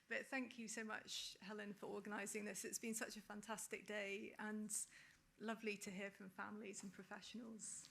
But thank you so much, Helen, for organising this. It's been such a fantastic day and lovely to hear from families and professionals.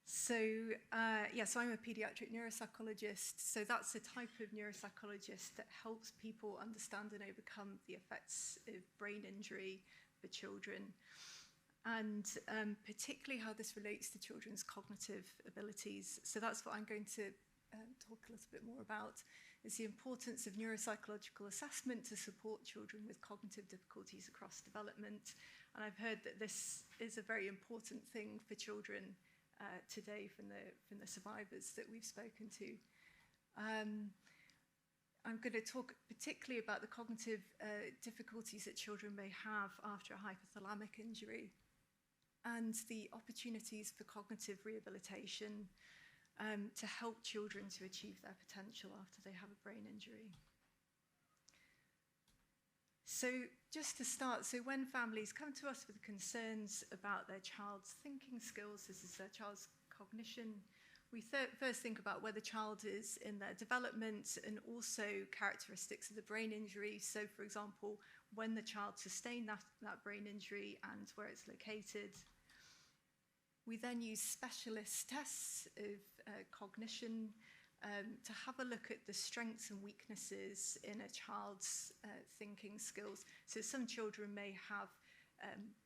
So I'm a paediatric neuropsychologist. So that's a type of neuropsychologist that helps people understand and overcome the effects of brain injury for children, and particularly how this relates to children's cognitive abilities. So that's what I'm going to talk a little bit more about, is the importance of neuropsychological assessment to support children with cognitive difficulties across development. And I've heard that this is a very important thing for children today from the survivors that we've spoken to. I'm going to talk particularly about the cognitive difficulties that children may have after a hypothalamic injury and the opportunities for cognitive rehabilitation to help children to achieve their potential after they have a brain injury. So just to start, so when families come to us with concerns about their child's thinking skills, this is their child's cognition, we first think about where the child is in their development and also characteristics of the brain injury. So for example, when the child sustained that brain injury and where it's located. We then use specialist tests of cognition to have a look at the strengths and weaknesses in a child's thinking skills. So some children may have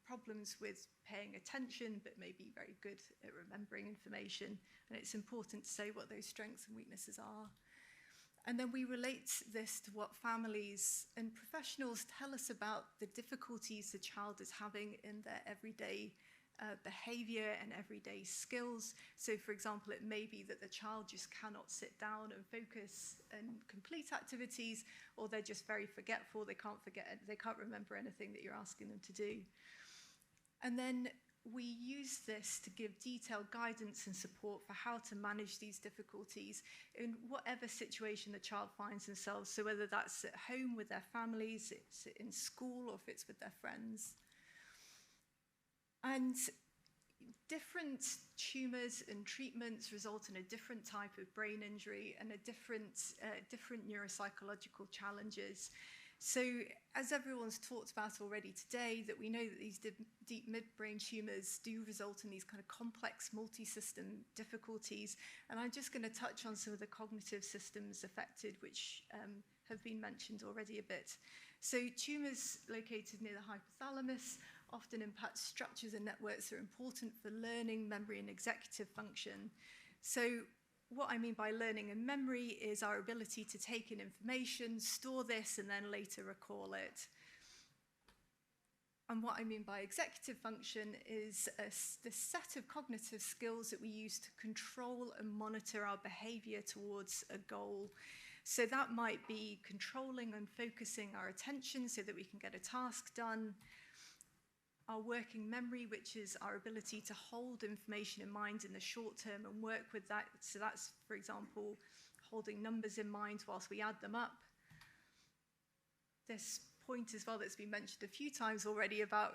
problems with paying attention, but may be very good at remembering information. And it's important to say what those strengths and weaknesses are. And then we relate this to what families and professionals tell us about the difficulties the child is having in their everyday behavior and everyday skills. So for example, it may be that the child just cannot sit down and focus and complete activities, or they're just very forgetful, they can't remember anything that you're asking them to do. And then we use this to give detailed guidance and support for how to manage these difficulties in whatever situation the child finds themselves. So whether that's at home with their families, it's in school, or if it's with their friends. And different tumours and treatments result in a different type of brain injury and a different neuropsychological challenges. So as everyone's talked about already today, that we know that these deep midbrain tumours do result in these kind of complex multi-system difficulties. And I'm just going to touch on some of the cognitive systems affected, which have been mentioned already a bit. So tumours located near the hypothalamus often impact structures and networks that are important for learning, memory, and executive function. So what I mean by learning and memory is our ability to take in information, store this, and then later recall it. And what I mean by executive function is the set of cognitive skills that we use to control and monitor our behavior towards a goal. So that might be controlling and focusing our attention so that we can get a task done. Our working memory, which is our ability to hold information in mind in the short term and work with that. So that's, for example, holding numbers in mind whilst we add them up. This point as well that's been mentioned a few times already about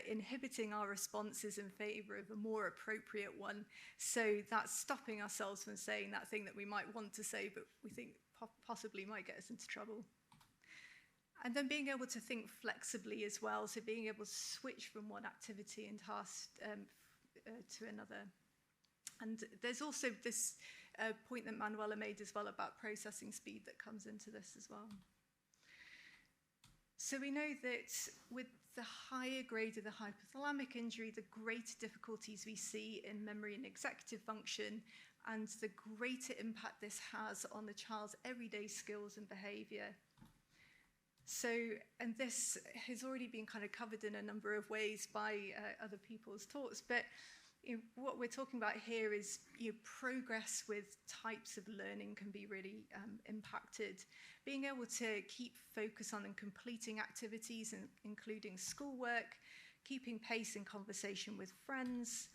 inhibiting our responses in favour of a more appropriate one. So that's stopping ourselves from saying that thing that we might want to say, but we think possibly might get us into trouble. And then being able to think flexibly as well, so being able to switch from one activity and task to another. And there's also this point that Manuela made as well about processing speed that comes into this as well. So we know that with the higher grade of the hypothalamic injury, the greater difficulties we see in memory and executive function, and the greater impact this has on the child's everyday skills and behaviour. So, and this has already been kind of covered in a number of ways by other people's talks, but what we're talking about here is progress with types of learning can be really impacted. Being able to keep focus on and completing activities, including schoolwork, keeping pace in conversation with friends,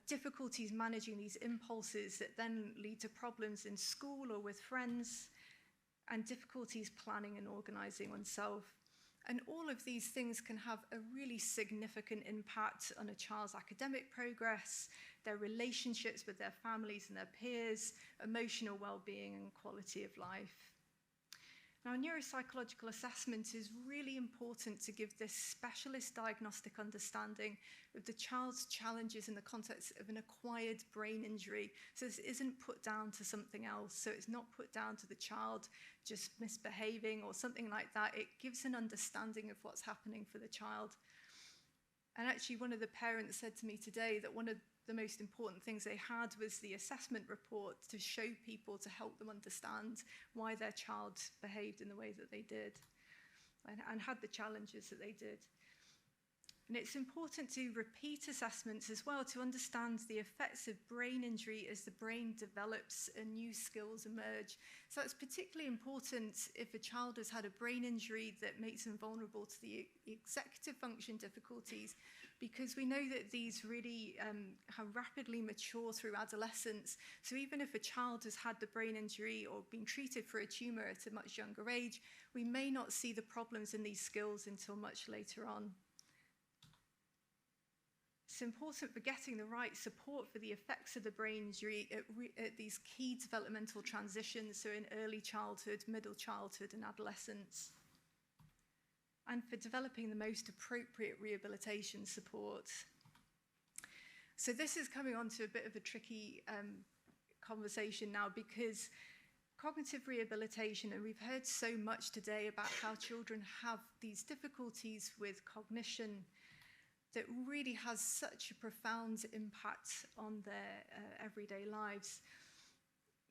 difficulties managing these impulses that then lead to problems in school or with friends, and difficulties planning and organising oneself. And all of these things can have a really significant impact on a child's academic progress, their relationships with their families and their peers, emotional well-being and quality of life. Now, neuropsychological assessment is really important to give this specialist diagnostic understanding of the child's challenges in the context of an acquired brain injury. So this isn't put down to something else. So it's not put down to the child just misbehaving or something like that. It gives an understanding of what's happening for the child. And actually, one of the parents said to me today that one of the most important things they had was the assessment report to show people, to help them understand why their child behaved in the way that they did and had the challenges that they did. And it's important to repeat assessments as well to understand the effects of brain injury as the brain develops and new skills emerge. So that's particularly important if a child has had a brain injury that makes them vulnerable to the executive function difficulties, because we know that these really have rapidly mature through adolescence. So even if a child has had the brain injury or been treated for a tumour at a much younger age, we may not see the problems in these skills until much later on. It's important for getting the right support for the effects of the brain injury at these key developmental transitions, so in early childhood, middle childhood, and adolescence, and for developing the most appropriate rehabilitation support. So this is coming on to a bit of a tricky conversation now, because cognitive rehabilitation, and we've heard so much today about how children have these difficulties with cognition that really has such a profound impact on their everyday lives.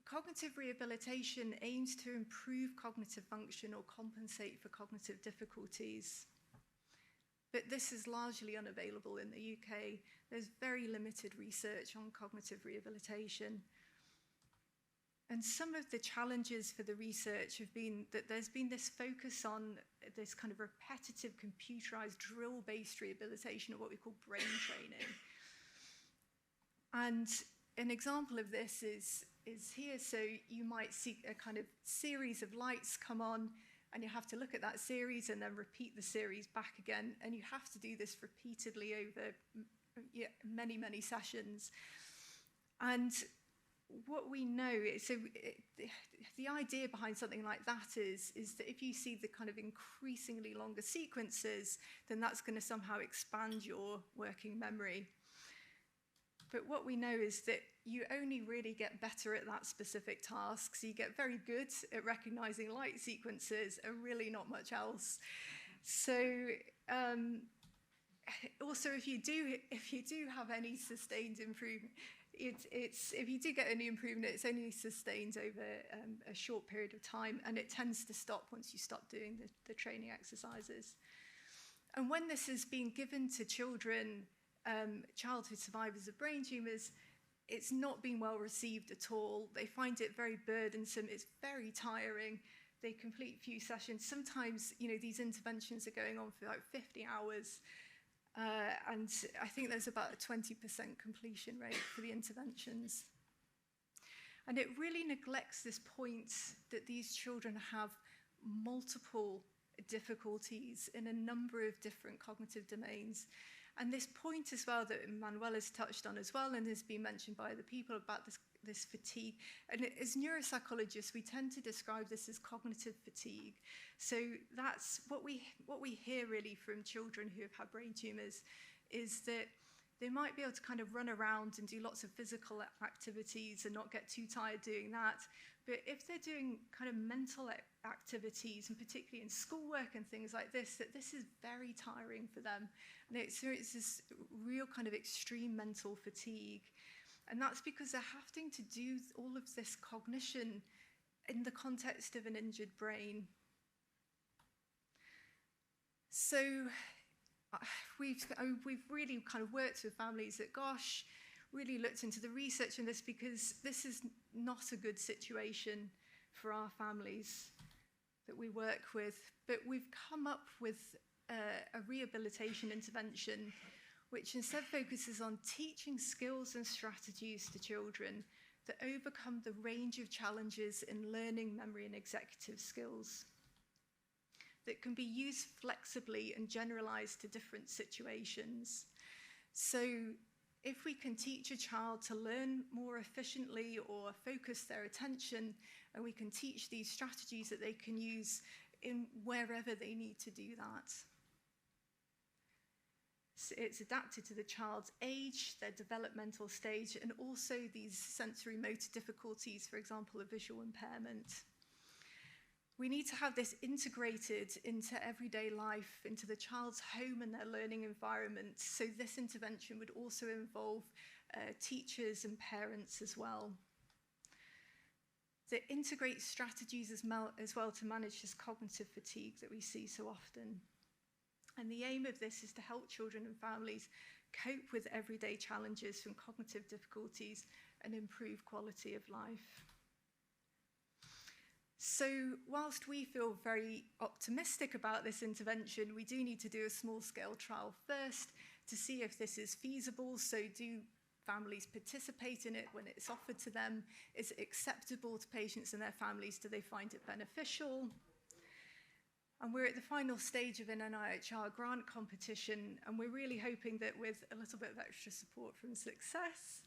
Cognitive rehabilitation aims to improve cognitive function or compensate for cognitive difficulties. But this is largely unavailable in the UK. There's very limited research on cognitive rehabilitation. And some of the challenges for the research have been that there's been this focus on this kind of repetitive, computerized, drill-based rehabilitation, or what we call brain training. And an example of this is here. So you might see a kind of series of lights come on, and you have to look at that series and then repeat the series back again. And you have to do this repeatedly over many, many sessions. And what we know is, the idea behind something like that is that if you see the kind of increasingly longer sequences, then that's going to somehow expand your working memory. But what we know is that you only really get better at that specific task. So you get very good at recognizing light sequences and really not much else. So also, if you do have any sustained improvement, if you do get any improvement, it's only sustained over a short period of time, and it tends to stop once you stop doing the training exercises. And when this is being given to children, childhood survivors of brain tumours, it's not been well received at all. They find it very burdensome. It's very tiring. They complete few sessions. Sometimes, these interventions are going on for like 50 hours. And I think there's about a 20% completion rate for the interventions. And it really neglects this point that these children have multiple difficulties in a number of different cognitive domains. And this point as well that Manuel has touched on as well, and has been mentioned by other people about this fatigue. And as neuropsychologists, we tend to describe this as cognitive fatigue. So that's what we hear really from children who have had brain tumours, is that they might be able to kind of run around and do lots of physical activities and not get too tired doing that. But if they're doing kind of mental activities, and particularly in schoolwork and things like this, that this is very tiring for them. And they experience this real kind of extreme mental fatigue. And that's because they're having to do all of this cognition in the context of an injured brain. So we've really kind of worked with families that, really looked into the research in this, because this is not a good situation for our families that we work with. But we've come up with a rehabilitation intervention which instead focuses on teaching skills and strategies to children that overcome the range of challenges in learning, memory, and executive skills that can be used flexibly and generalized to different situations. So if we can teach a child to learn more efficiently or focus their attention and we can teach these strategies that they can use in wherever they need to do that. So it's adapted to the child's age, their developmental stage, and also these sensory motor difficulties, for example, a visual impairment. We need to have this integrated into everyday life, into the child's home and their learning environment. So this intervention would also involve teachers and parents as well. To integrate strategies as well to manage this cognitive fatigue that we see so often. And the aim of this is to help children and families cope with everyday challenges from cognitive difficulties and improve quality of life. So whilst we feel very optimistic about this intervention, we do need to do a small-scale trial first to see if this is feasible. So do families participate in it when it's offered to them? Is it acceptable to patients and their families? Do they find it beneficial? And we're at the final stage of an NIHR grant competition, and we're really hoping that with a little bit of extra support from Success,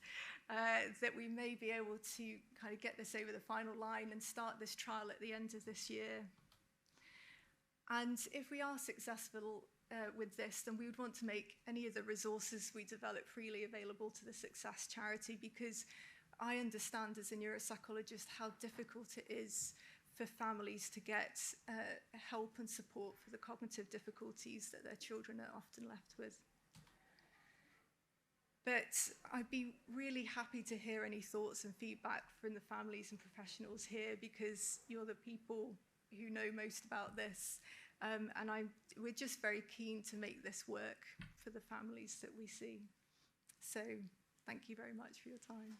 that we may be able to kind of get this over the final line and start this trial at the end of this year. And if we are successful with this, then we would want to make any of the resources we develop freely available to the Success charity, because I understand as a neuropsychologist how difficult it is for families to get help and support for the cognitive difficulties that their children are often left with. But I'd be really happy to hear any thoughts and feedback from the families and professionals here, because you're the people who know most about this. And we're just very keen to make this work for the families that we see. So thank you very much for your time.